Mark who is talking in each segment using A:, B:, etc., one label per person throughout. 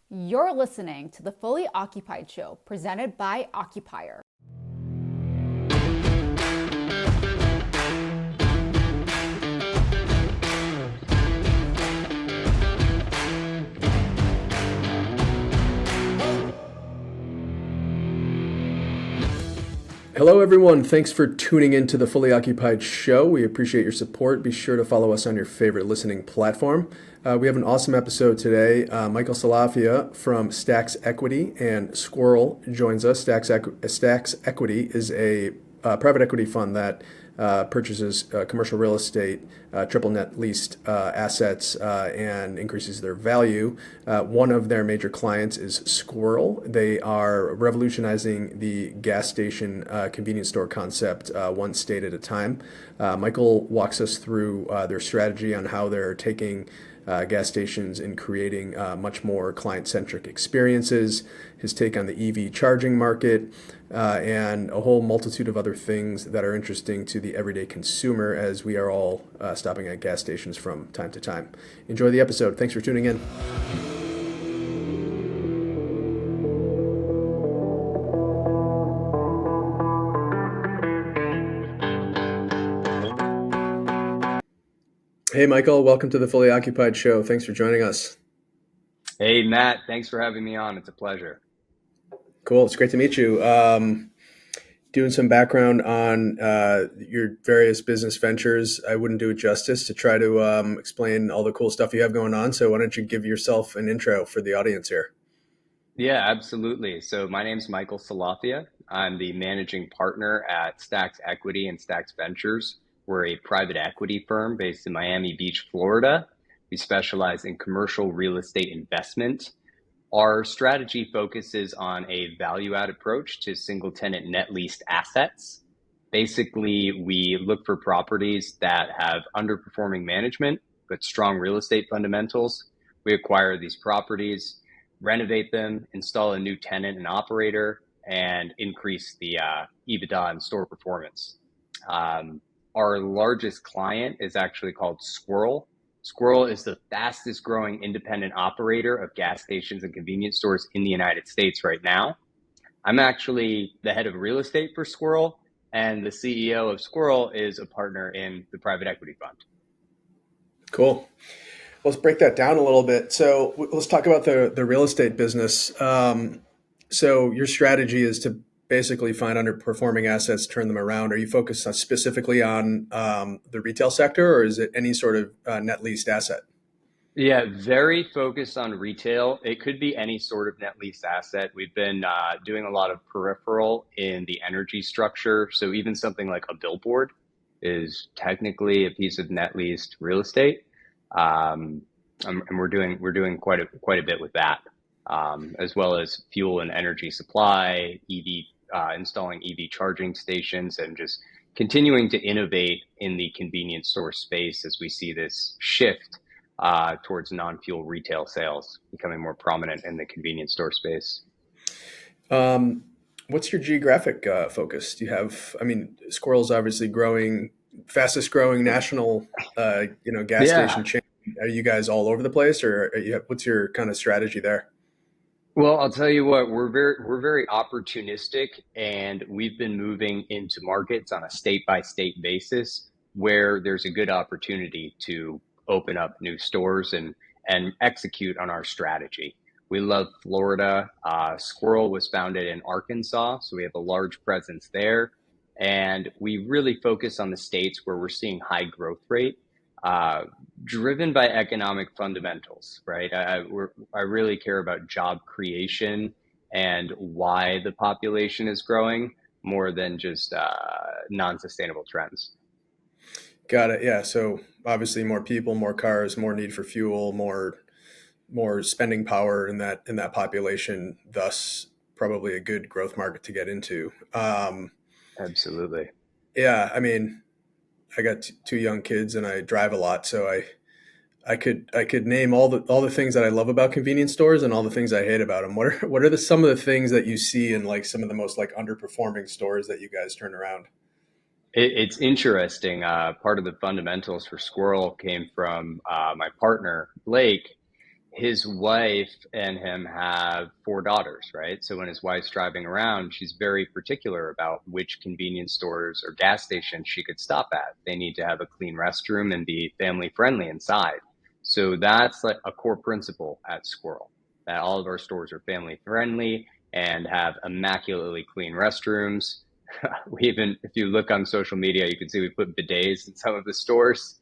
A: You're listening to the Fully Occupied Show, presented by Occupier.
B: Hello, everyone. Thanks for tuning into the Fully Occupied Show. We appreciate your support. Be sure to follow us on your favorite listening platform. We have an awesome episode today. Michael Salafia from STAX Equity and Squirrel joins us. STAX Equity is a private equity fund that purchases commercial real estate, triple net leased assets, and increases their value. One of their major clients is Squirrel. They are revolutionizing the gas station convenience store concept one state at a time. Michael walks us through their strategy on how they're taking gas stations and creating much more client-centric experiences, his take on the EV charging market, and a whole multitude of other things that are interesting to the everyday consumer as we are all stopping at gas stations from time to time. Enjoy the episode. Thanks for tuning in. Hey, Michael, welcome to the Fully Occupied Show. Thanks for joining us.
C: Hey, Matt, thanks for having me on. It's a pleasure.
B: Cool. It's great to meet you. Doing some background on your various business ventures. I wouldn't do it justice to try to explain all the cool stuff you have going on. So why don't you give yourself an intro for the audience here?
C: Yeah, absolutely. So my name's Michael Salafia. I'm the managing partner at STAX Equity and STAX Ventures. We're a private equity firm based in Miami Beach, Florida. We specialize in commercial real estate investment. Our strategy focuses on a value-add approach to single-tenant net leased assets. Basically, we look for properties that have underperforming management but strong real estate fundamentals. We acquire these properties, renovate them, install a new tenant and operator, and increase the EBITDA and store performance. Our largest client is actually called Squirrel. Squirrel is the fastest growing independent operator of gas stations and convenience stores in the United States right now. I'm actually the head of real estate for Squirrel, and the CEO of Squirrel is a partner in the private equity fund.
B: Cool. Let's break that down a little bit. So let's talk about the real estate business. So your strategy is to basically find underperforming assets, turn them around. Are you focused specifically on the retail sector, or is it any sort of net leased asset?
C: Yeah, very focused on retail. It could be any sort of net lease asset. We've been doing a lot of peripheral in the energy structure. So even something like a billboard is technically a piece of net leased real estate. And we're doing quite a bit with that, as well as fuel and energy supply, installing EV charging stations, and just continuing to innovate in the convenience store space as we see this shift towards non-fuel retail sales becoming more prominent in the convenience store space.
B: What's your geographic focus? Do you have, Squirrel's obviously fastest growing national, gas station chain. Are you guys all over the place, or what's your kind of strategy there?
C: Well, I'll tell you what, we're very opportunistic, and we've been moving into markets on a state by state basis where there's a good opportunity to open up new stores and execute on our strategy. We love Florida. Squirrel was founded in Arkansas, so we have a large presence there. And we really focus on the states where we're seeing high growth rate, driven by economic fundamentals, right? I really care about job creation and why the population is growing more than just non-sustainable trends.
B: Got it. Yeah. So obviously more people, more cars, more need for fuel, more spending power in that population, thus probably a good growth market to get into.
C: Absolutely.
B: Yeah. I got two young kids and I drive a lot, so I could name all the things that I love about convenience stores and all the things I hate about them. What are some of the things that you see in like some of the most like underperforming stores that you guys turn around?
C: It's interesting. Part of the fundamentals for Squirrel came from my partner, Blake. his wife and him have 4 daughters, right? So when his wife's driving around, she's very particular about which convenience stores or gas stations she could stop at. They need to have a clean restroom and be family friendly inside. So that's like a core principle at Squirrel, that all of our stores are family friendly and have immaculately clean restrooms. We even, if you look on social media, you can see we put bidets in some of the stores,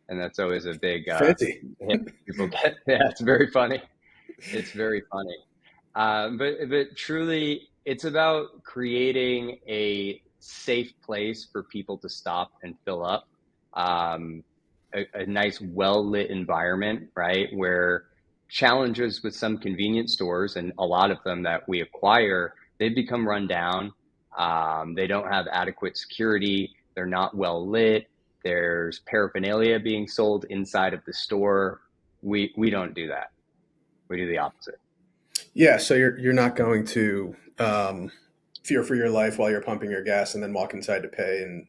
C: and that's always a big
B: Fancy.
C: hit people get. Yeah, it's very funny. It's very funny. But truly, it's about creating a safe place for people to stop and fill up. Um, a nice, well-lit environment, right? Where challenges with some convenience stores, and a lot of them that we acquire, they've become run down. They don't have adequate security. They're not well lit. There's paraphernalia being sold inside of the store. We don't do that. We do the opposite.
B: Yeah, so you're not going to fear for your life while you're pumping your gas and then walk inside to pay and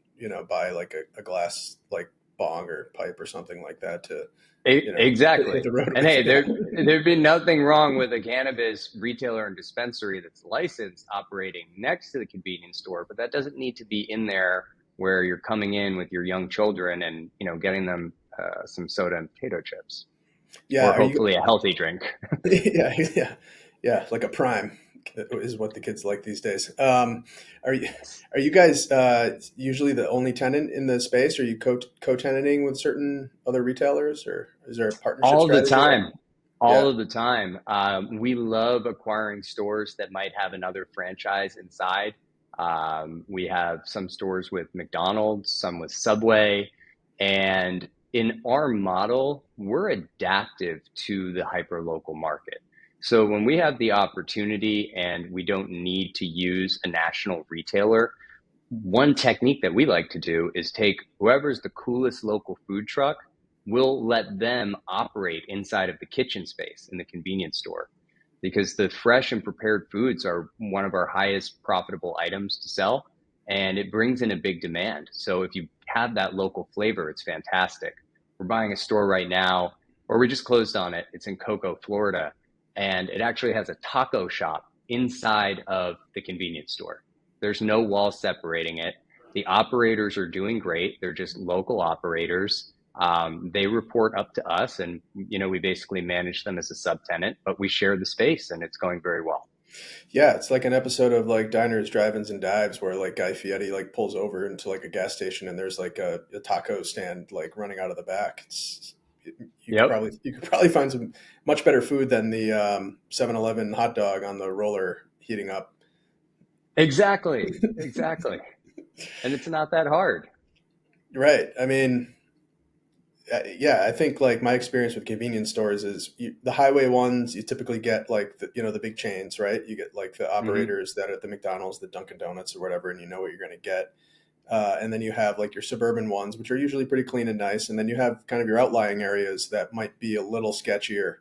B: buy like a glass like bong or pipe or something like that to hit
C: Exactly.
B: the road
C: And
B: with.
C: hey,
B: Yeah.
C: there'd be nothing wrong with a cannabis retailer and dispensary that's licensed operating next to the convenience store, but that doesn't need to be in there where you're coming in with your young children and getting them some soda and potato chips,
B: Yeah,
C: or
B: are you?
C: hopefully a healthy drink.
B: Yeah, like a prime is what the kids like these days. Are you
C: Yes.
B: are you guys usually the only tenant in the space? Are you co-tenanting with certain other retailers, or is there a partnership
C: All the
B: strategy there?
C: time. All
B: Yeah.
C: of the time. We love acquiring stores that might have another franchise inside. We have some stores with McDonald's, some with Subway. And in our model, we're adaptive to the hyperlocal market. So when we have the opportunity and we don't need to use a national retailer, one technique that we like to do is take whoever's the coolest local food truck, we'll let them operate inside of the kitchen space in the convenience store, because the fresh and prepared foods are one of our highest profitable items to sell, and it brings in a big demand. So if you have that local flavor, it's fantastic. We're buying a store right now, or we just closed on it. It's in Cocoa, Florida, and it actually has a taco shop inside of the convenience store. There's no wall separating it. The operators are doing great. They're just local operators. They report up to us, and we basically manage them as a subtenant, but we share the space, and it's going very well.
B: Yeah, it's like an episode of like Diners, Drive-ins, and Dives where like Guy Fieri like pulls over into like a gas station and there's like a taco stand like running out of the back.
C: Yep,
B: You could probably find some much better food than the 7-Eleven hot dog on the roller heating up.
C: exactly, exactly. And it's not that hard.
B: Right. I mean, yeah, I think like my experience with convenience stores is the highway ones, you typically get like the big chains, right? You get like the
C: Hmm.
B: operators that at the McDonald's, the Dunkin' Donuts or whatever, and you know what you're going to get. And then you have like your suburban ones, which are usually pretty clean and nice. And then you have kind of your outlying areas that might be a little sketchier.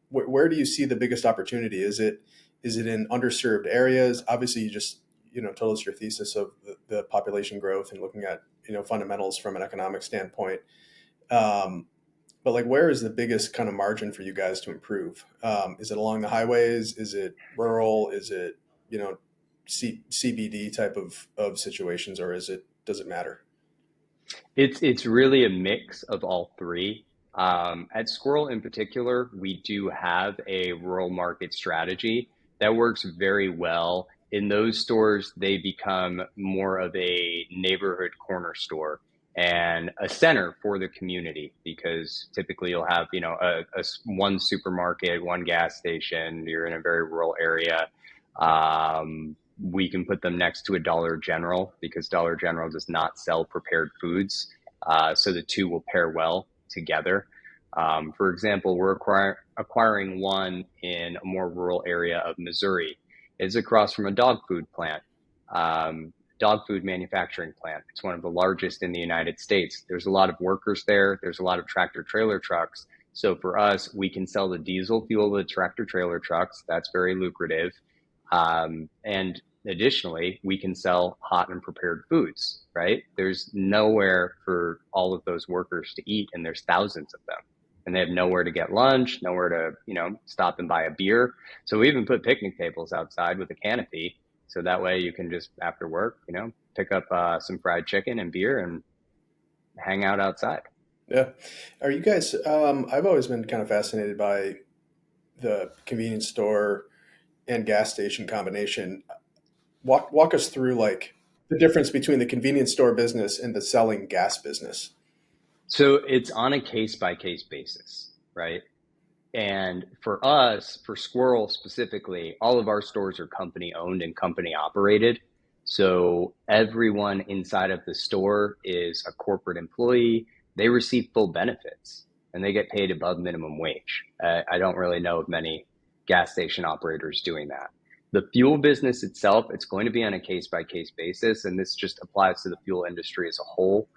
B: Where do you see the biggest opportunity? Is it in underserved areas? Obviously, you just told us your thesis of the population growth and looking at fundamentals from an economic standpoint. Um, but like, where is the biggest kind of margin for you guys to improve? Is it along the highways? Is it rural? Is it you know CBD type of situations, or does it matter?
C: It's really a mix of all three. At Squirrel in particular, we do have a rural market strategy that works very well. In those stores, they become more of a neighborhood corner store and a center for the community, because typically you'll have, one supermarket, one gas station. You're in a very rural area. We can put them next to a Dollar General because Dollar General does not sell prepared foods. So the two will pair well together. For example, we're acquiring one in a more rural area of Missouri. It's across from a dog food plant, dog food manufacturing plant. It's one of the largest in the United States. There's a lot of workers there. There's a lot of tractor trailer trucks. So for us, we can sell the diesel fuel to the tractor trailer trucks. That's very lucrative. And additionally, we can sell hot and prepared foods, right? There's nowhere for all of those workers to eat, and there's thousands of them. and they have nowhere to get lunch, nowhere to, stop and buy a beer. So we even put picnic tables outside with a canopy. So that way you can just, after work, pick up some fried chicken and beer and hang out outside.
B: Yeah. Are you guys, I've always been kind of fascinated by the convenience store and gas station combination. Walk us through like the difference between the convenience store business and the selling gas business.
C: So it's on a case by case basis, right? And for us, for Squirrel specifically, all of our stores are company owned and company operated. So everyone inside of the store is a corporate employee. They receive full benefits and they get paid above minimum wage. I don't really know of many gas station operators doing that. The fuel business itself, it's going to be on a case by case basis. And this just applies to the fuel industry as a whole.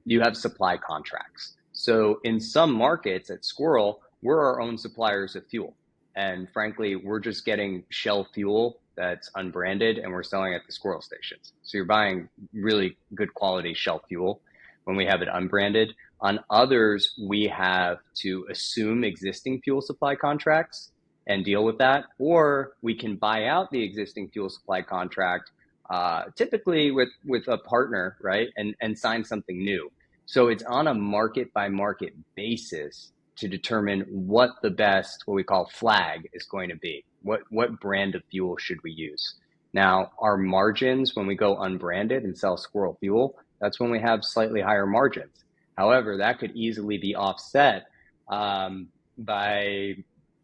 C: You have supply contracts. So in some markets at Squirrel, we're our own suppliers of fuel. And frankly, we're just getting Shell fuel that's unbranded and we're selling at the Squirrel stations. So you're buying really good quality Shell fuel when we have it unbranded. On others, we have to assume existing fuel supply contracts and deal with that, or we can buy out the existing fuel supply contract, typically with a partner, right, and sign something new. So it's on a market by market basis to determine what the best, what we call flag, is going to be. What brand of fuel should we use? Now, our margins when we go unbranded and sell Squirrel fuel, that's when we have slightly higher margins. However, that could easily be offset by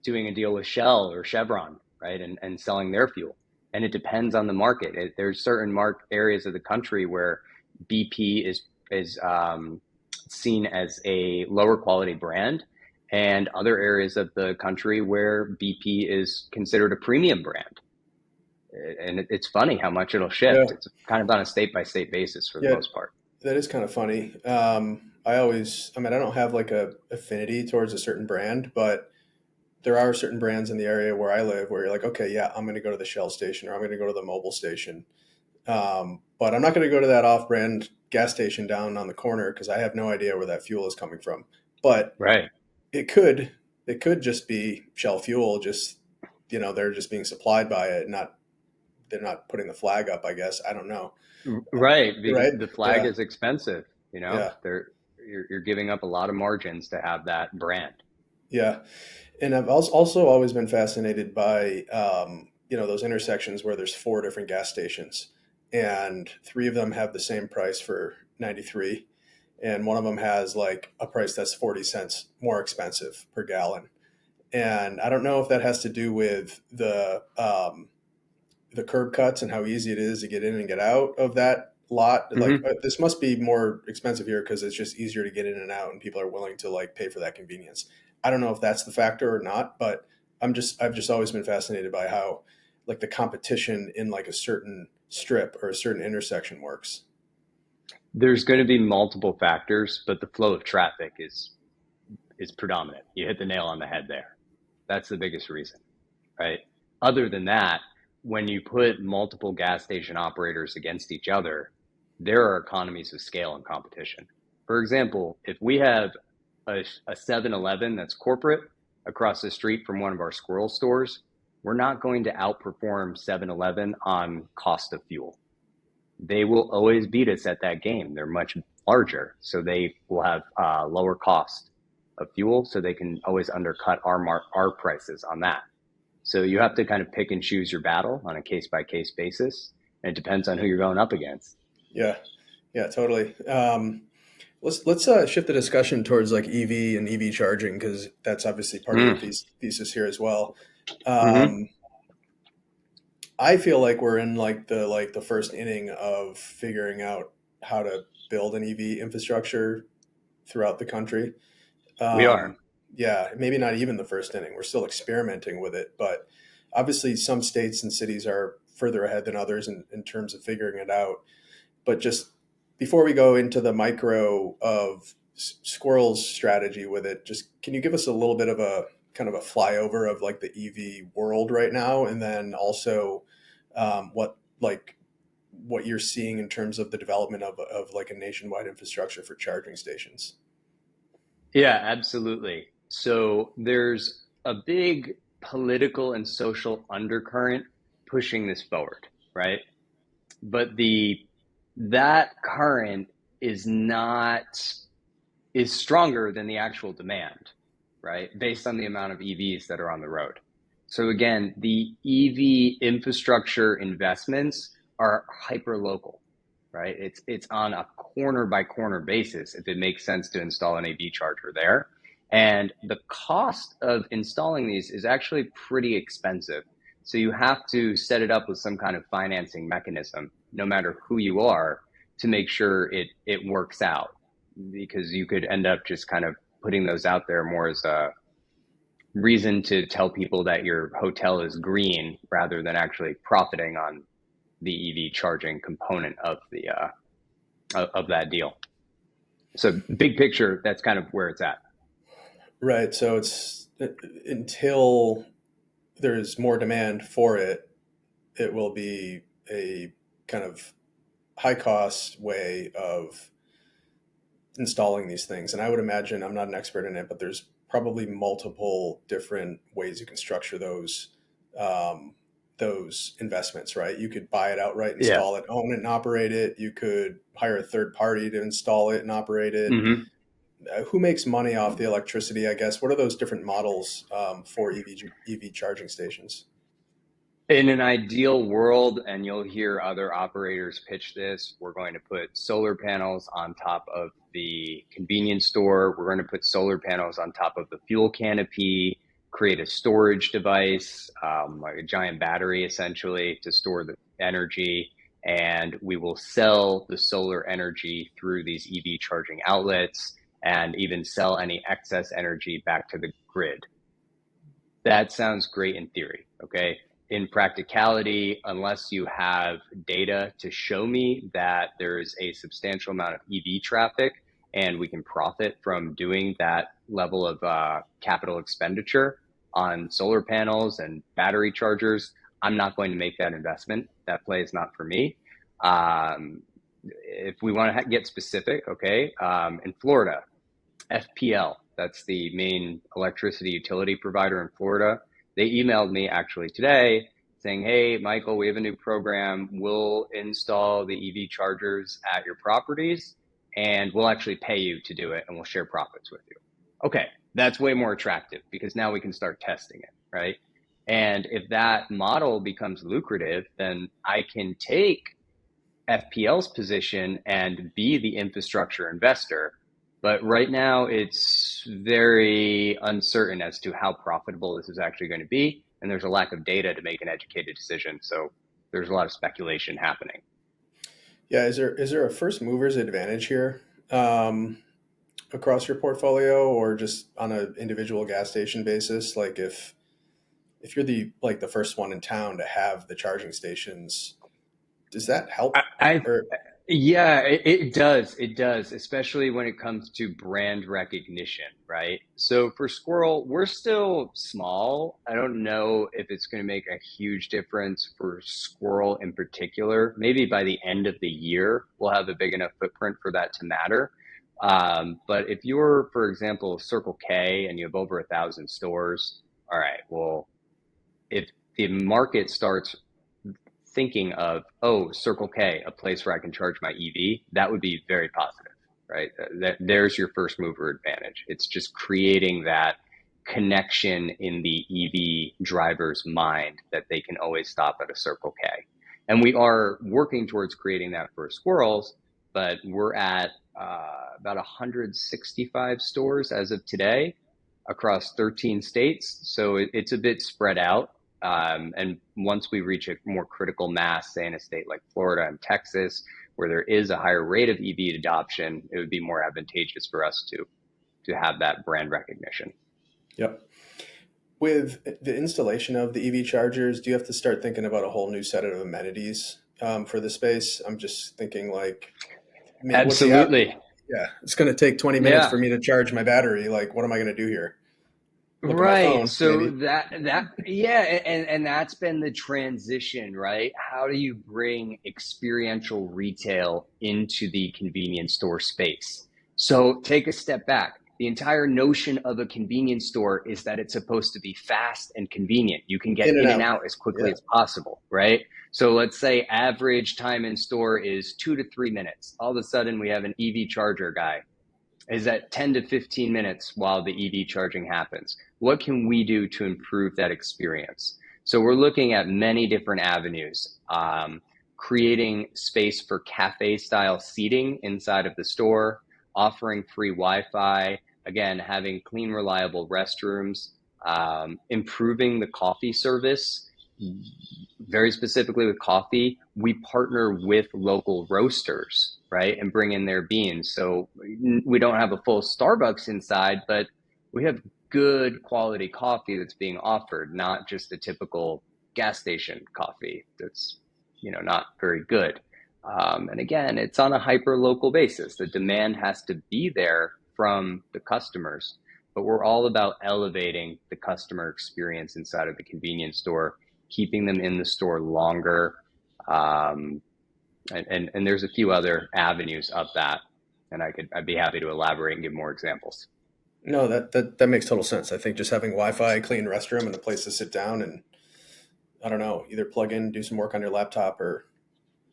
C: doing a deal with Shell or Chevron, right, and selling their fuel. And it depends on the market. There's certain areas of the country where BP is seen as a lower quality brand, and other areas of the country where BP is considered a premium brand. And it's funny how much it'll shift.
B: Yeah.
C: It's kind of on a state by state basis for the most part.
B: That is kind of funny. I don't have like a affinity towards a certain brand, but there are certain brands in the area where I live where you're like, okay, yeah, I'm going to go to the Shell station or I'm going to go to the Mobile station. But I'm not going to go to that off-brand gas station down on the corner because I have no idea where that fuel is coming from. But
C: right.
B: It could just be Shell fuel, just, they're just being supplied by it, they're not putting the flag up, I guess. I don't know.
C: Right. Because
B: Right?
C: the flag
B: Yeah.
C: is expensive,
B: Yeah.
C: You're giving up a lot of margins to have that brand.
B: Yeah. And I've also always been fascinated by, those intersections where there's 4 different gas stations and 3 of them have the same price for 93. And one of them has like a price that's 40 cents more expensive per gallon. And I don't know if that has to do with the curb cuts and how easy it is to get in and get out of that lot.
C: Mm-hmm.
B: Like this must be more expensive here because it's just easier to get in and out and people are willing to like pay for that convenience. I don't know if that's the factor or not, but I've just always been fascinated by how like the competition in like a certain strip or a certain intersection works.
C: There's going to be multiple factors, but the flow of traffic is predominant. You hit the nail on the head there. That's the biggest reason, right? Other than that, when you put multiple gas station operators against each other, there are economies of scale and competition. For example, if we have a 7-Eleven that's corporate across the street from one of our Squirrel stores, we're not going to outperform 7-Eleven on cost of fuel. They will always beat us at that game. They're much larger, so they will have lower cost of fuel, so they can always undercut our prices on that. So you have to kind of pick and choose your battle on a case by case basis, and it depends on who you're going up against.
B: Yeah, totally. Let's shift the discussion towards like EV and EV charging because that's obviously part of the thesis here as well. I feel like we're in like the first inning of figuring out how to build an EV infrastructure throughout the country.
C: We are.
B: Yeah, maybe not even the first inning. We're still experimenting with it, but obviously some states and cities are further ahead than others in terms of figuring it out. But just before we go into the micro of Squirrel's strategy with it, just can you give us a little bit of a kind of a flyover of like the EV world right now, and then also what you're seeing in terms of the development of like a nationwide infrastructure for charging stations?
C: Yeah, absolutely. So there's a big political and social undercurrent pushing this forward, right? But the that current is not is stronger than the actual demand, right? Based on the amount of EVs that are on the road. So again, the EV infrastructure investments are hyper local, right? It's on a corner by corner basis if it makes sense to install an EV charger there. And the cost of installing these is actually pretty expensive. So you have to set it up with some kind of financing mechanism, no matter who you are, to make sure it works out, because you could end up just kind of putting those out there more as a reason to tell people that your hotel is green rather than actually profiting on the EV charging component of the of that deal. So big picture, that's kind of where it's at.
B: Right. So it's until there's more demand for it, it will be a kind of high cost way of installing these things. And I would imagine, I'm not an expert in it, but there's probably multiple different ways you can structure those investments, right? You could buy it outright,
C: Yeah.
B: install it, own it, and operate it. You could hire a third party to install it and operate it.
C: Mm-hmm.
B: Who makes money off the electricity, I guess? What are those different models for EV charging stations?
C: In an ideal world, and you'll hear other operators pitch this, we're going to put solar panels on top of the convenience store. We're going to put solar panels on top of the fuel canopy, create a storage device, like a giant battery essentially to store the energy. And we will sell the solar energy through these EV charging outlets and even sell any excess energy back to the grid. That sounds great in theory, okay? In practicality, unless you have data to show me that there's a substantial amount of EV traffic and we can profit from doing that level of capital expenditure on solar panels and battery chargers, I'm not going to make that investment. That play is not for me. If we want to get specific, okay, in Florida, FPL, that's the main electricity utility provider in Florida. They emailed me actually today saying, hey, Michael, we have a new program. We'll install the EV chargers at your properties and we'll actually pay you to do it and we'll share profits with you. Okay, that's way more attractive because now we can start testing it, right? And if that model becomes lucrative, then I can take FPL's position and be the infrastructure investor. But right now, it's very uncertain as to how profitable this is actually going to be. And there's a lack of data to make an educated decision. So there's a lot of speculation happening.
B: Yeah, is there a first mover's advantage here across your portfolio, or just on an individual gas station basis? Like if you're the first one in town to have the charging stations, does that help?
C: I
B: Or
C: Yeah, it does. It does, especially when it comes to brand recognition, right? So for Squirrel, we're still small. I don't know if it's going to make a huge difference for Squirrel in particular. Maybe by the end of the year, we'll have a big enough footprint for that to matter. But if you're, for example, Circle K and you have over 1,000 stores, all right, well, if the market starts thinking of, oh, Circle K, a place where I can charge my EV, that would be very positive, right? There's your first mover advantage. It's just creating that connection in the EV driver's mind that they can always stop at a Circle K. And we are working towards creating that for Squirrels, but we're at about 165 stores as of today across 13 states. So it's a bit spread out. And once we reach a more critical mass, say in a state like Florida and Texas, where there is a higher rate of EV adoption, it would be more advantageous for us to have that brand recognition.
B: Yep. With the installation of the EV chargers, do you have to start thinking about a whole new set of amenities for the space? I'm just thinking like, I mean,
C: Absolutely.
B: Yeah, it's going to take 20 minutes
C: Yeah.
B: for me to charge my battery. Like, what am I going to do here? Look at my
C: Right.
B: phone,
C: So
B: maybe.
C: yeah, and that's been the transition, right? How do you bring experiential retail into the convenience store space? So take a step back. The entire notion of a convenience store is that it's supposed to be fast and convenient. You can get
B: In and
C: in and
B: out.
C: out as quickly
B: Yeah.
C: as possible, right? So let's say average time in store is 2 to 3 minutes. All of a sudden we have an EV charger guy is at 10 to 15 minutes while the EV charging happens. What can we do to improve that experience? So we're looking at many different avenues, creating space for cafe style seating inside of the store, offering free Wi-Fi, again, having clean, reliable restrooms, improving the coffee service. Very specifically with coffee, we partner with local roasters, right, and bring in their beans. So we don't have a full Starbucks inside, but we have good quality coffee that's being offered, not just the typical gas station coffee that's, not very good. And again, it's on a hyper local basis. The demand has to be there from the customers, but we're all about elevating the customer experience inside of the convenience store, keeping them in the store longer. And there's a few other avenues of that. And I'd be happy to elaborate and give more examples.
B: No, that makes total sense. I think just having Wi-Fi, clean restroom, and a place to sit down and, I don't know, either plug in, do some work on your laptop, or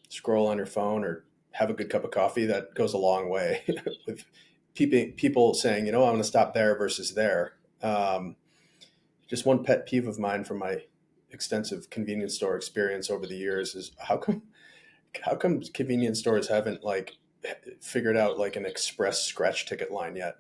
B: scroll on your phone, or have a good cup of coffee, that goes a long way with people saying, I want to stop there versus there. Just one pet peeve of mine from my extensive convenience store experience over the years is how come convenience stores haven't figured out an express scratch ticket line yet?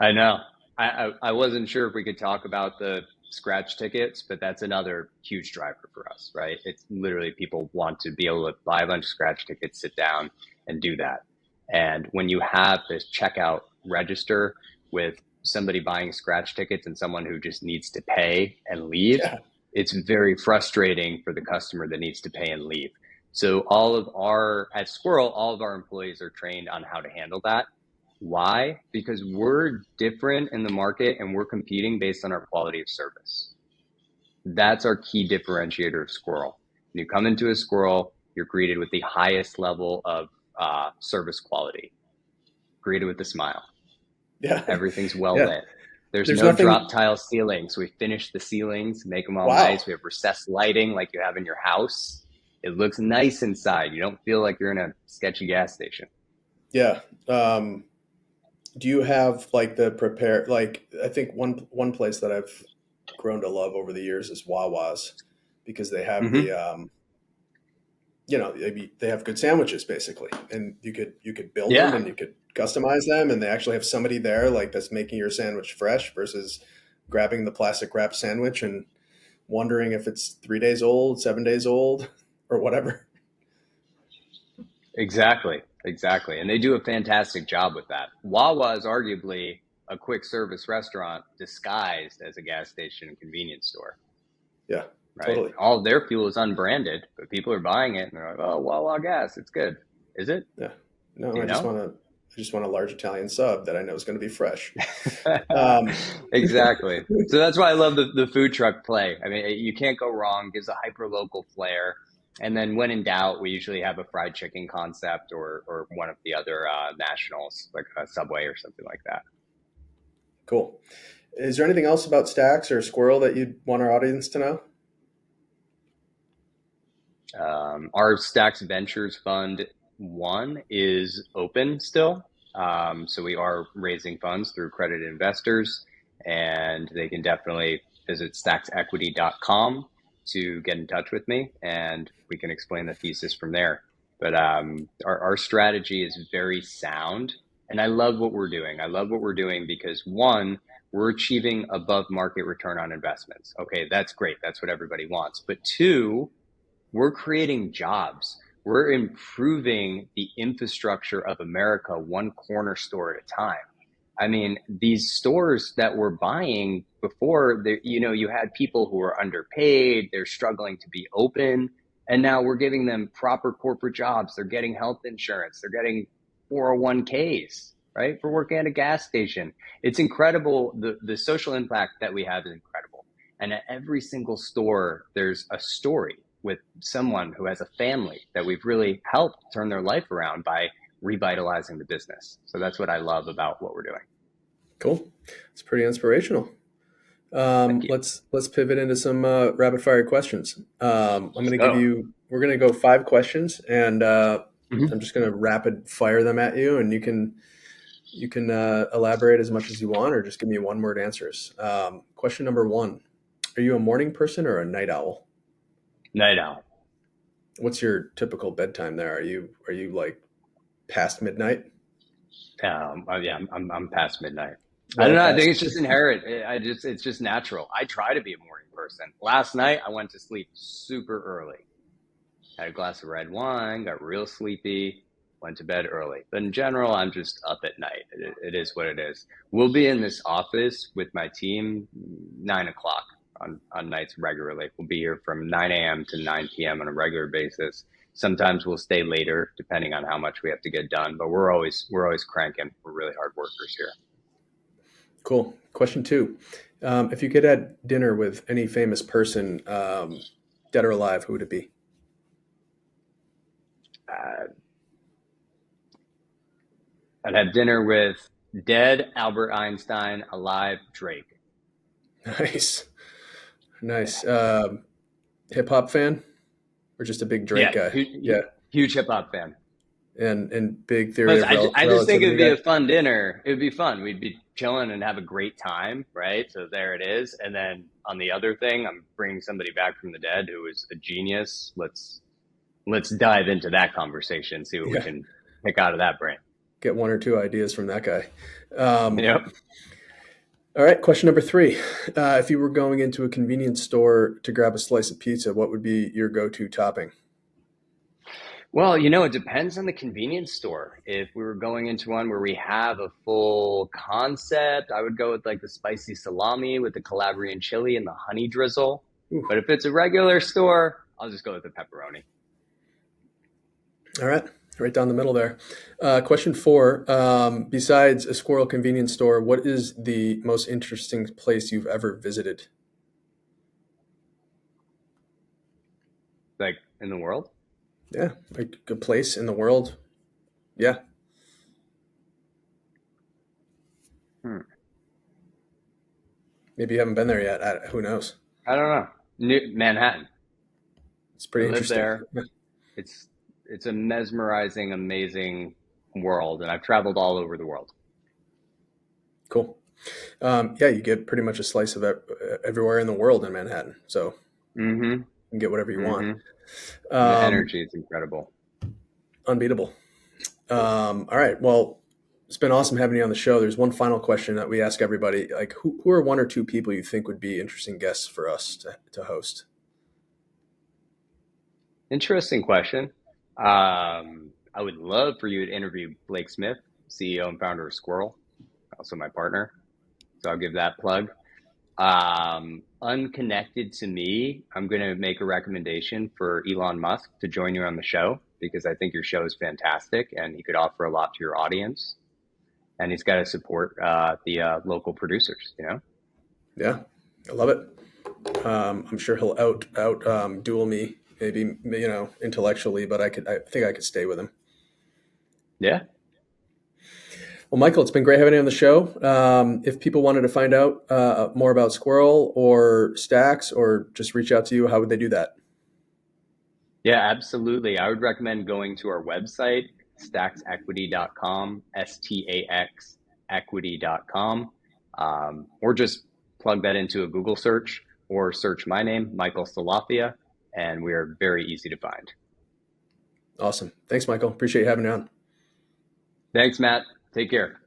C: I know. I wasn't sure if we could talk about the scratch tickets, but that's another huge driver for us, right? It's literally people want to be able to buy a bunch of scratch tickets, sit down and do that. And when you have this checkout register with somebody buying scratch tickets and someone who just needs to pay and leave,
B: Yeah.
C: it's very frustrating for the customer that needs to pay and leave. So at Squirrel, all of our employees are trained on how to handle that. Why? Because we're different in the market and we're competing based on our quality of service. That's our key differentiator of Squirrel. When you come into a Squirrel, you're greeted with the highest level of service quality, greeted with a smile.
B: Yeah.
C: Everything's well
B: Yeah.
C: lit. There's no
B: nothing.
C: drop tile ceilings. We finished the ceilings, make them all
B: Wow.
C: nice. We have recessed lighting like you have in your house. It looks nice inside. You don't feel like you're in a sketchy gas station.
B: Yeah. Do you have I think one place that I've grown to love over the years is Wawa's, because they have they have good sandwiches basically, and you could build them and you could customize them, and they actually have somebody there that's making your sandwich fresh versus grabbing the plastic wrap sandwich and wondering if it's 3 days old, 7 days old, or whatever.
C: Exactly. And they do a fantastic job with that. Wawa is arguably a quick service restaurant disguised as a gas station and convenience store.
B: Yeah,
C: right?
B: totally.
C: All of their fuel is unbranded, but people are buying it and they're like, oh, Wawa gas, it's good. Is it?
B: Yeah. No, I just want a large Italian sub that I know is going to be fresh.
C: Exactly. So that's why I love the food truck play. I mean, you can't go wrong. Gives a hyper local flair. And then when in doubt, we usually have a fried chicken concept or one of the other nationals, like a Subway or something like that.
B: Cool. Is there anything else about STAX or Squirrel that you'd want our audience to know?
C: Our STAX Ventures Fund 1 is open still. So we are raising funds through accredited investors, and they can definitely visit staxequity.com to get in touch with me, and we can explain the thesis from there. But our strategy is very sound, and I love what we're doing. I love what we're doing because, one, we're achieving above market return on investments. Okay, that's great. That's what everybody wants. But two, we're creating jobs. We're improving the infrastructure of America one corner store at a time. I mean, these stores that we're buying before, you had people who are underpaid, they're struggling to be open, and now we're giving them proper corporate jobs. They're getting health insurance. They're getting 401ks, right, for working at a gas station. It's incredible. The social impact that we have is incredible. And at every single store, there's a story with someone who has a family that we've really helped turn their life around by revitalizing the business. So that's what I love about what we're doing.
B: Cool. It's pretty inspirational.
C: Thank you.
B: Let's pivot into some rapid fire questions. I'm going to give
C: go.
B: you, we're going to go 5 questions, and
C: Mhm.
B: I'm just going to rapid fire them at you, and you can elaborate as much as you want, or just give me one word answers. Question number 1: Are you a morning person or a night owl?
C: Night owl.
B: What's your typical bedtime there? Are you like past midnight?
C: Yeah, I'm past midnight. I
B: Well
C: don't know. I
B: past.
C: think it's just inherent. It's just natural. I try to be a morning person. Last night I went to sleep super early. Had a glass of red wine, got real sleepy, went to bed early. But in general, I'm just up at night. It is what it is. We'll be in this office with my team 9 o'clock on nights regularly. We'll be here from 9 a.m. to 9 p.m. on a regular basis. Sometimes we'll stay later depending on how much we have to get done, but we're always cranking. We're really hard workers here.
B: Cool. Question 2: If you could have dinner with any famous person, dead or alive, who would it be?
C: I'd have dinner with dead Albert Einstein, alive Drake.
B: Nice. Hip hop fan, or just a big Drake guy?
C: Huge hip hop fan.
B: And big theory of
C: I just think it'd be
B: guy.
C: a fun dinner. It would be fun. We'd be chilling and have a great time, right? So there it is. And then on the other thing, I'm bringing somebody back from the dead who is a genius. Let's dive into that conversation, see what we can pick out of that brain.
B: Get 1 or 2 ideas from that guy.
C: Yep.
B: All right, question number 3. If you were going into a convenience store to grab a slice of pizza, what would be your go-to topping?
C: Well, it depends on the convenience store. If we were going into one where we have a full concept, I would go with like the spicy salami with the Calabrian chili and the honey drizzle. Ooh. But if it's a regular store, I'll just go with the pepperoni.
B: All right. Right down the middle there. Question 4. Besides a Squirrel convenience store, what is the most interesting place you've ever visited?
C: Like in the world?
B: Yeah, like a place in the world. Yeah. Maybe you haven't been there yet. Who knows?
C: I don't know. Manhattan.
B: It's pretty interesting.
C: There. It's a mesmerizing, amazing world, and I've traveled all over the world.
B: Cool. Yeah, you get pretty much a slice of everywhere in the world in Manhattan, so you can get whatever you want.
C: The energy is incredible.
B: Unbeatable. All right. Well, it's been awesome having you on the show. There's one final question that we ask everybody. Like, who are 1 or 2 people you think would be interesting guests for us to host?
C: Interesting question. I would love for you to interview Blake Smith, CEO and founder of Squirrel, also my partner. So I'll give that plug. Unconnected to me, I'm going to make a recommendation for Elon Musk to join you on the show, because I think your show is fantastic and he could offer a lot to your audience. And he's got to support the local producers,
B: Yeah, I love it. I'm sure he'll out duel me, maybe intellectually, but I think I could stay with him.
C: Yeah.
B: Well, Michael, it's been great having you on the show. If people wanted to find out more about Squirrel or STAX, or just reach out to you, how would they do that?
C: Yeah, absolutely. I would recommend going to our website, staxequity.com, STAX equity.com, or just plug that into a Google search or search my name, Michael Salafia, and we are very easy to find.
B: Awesome. Thanks, Michael. Appreciate you having me on.
C: Thanks, Matt. Take care.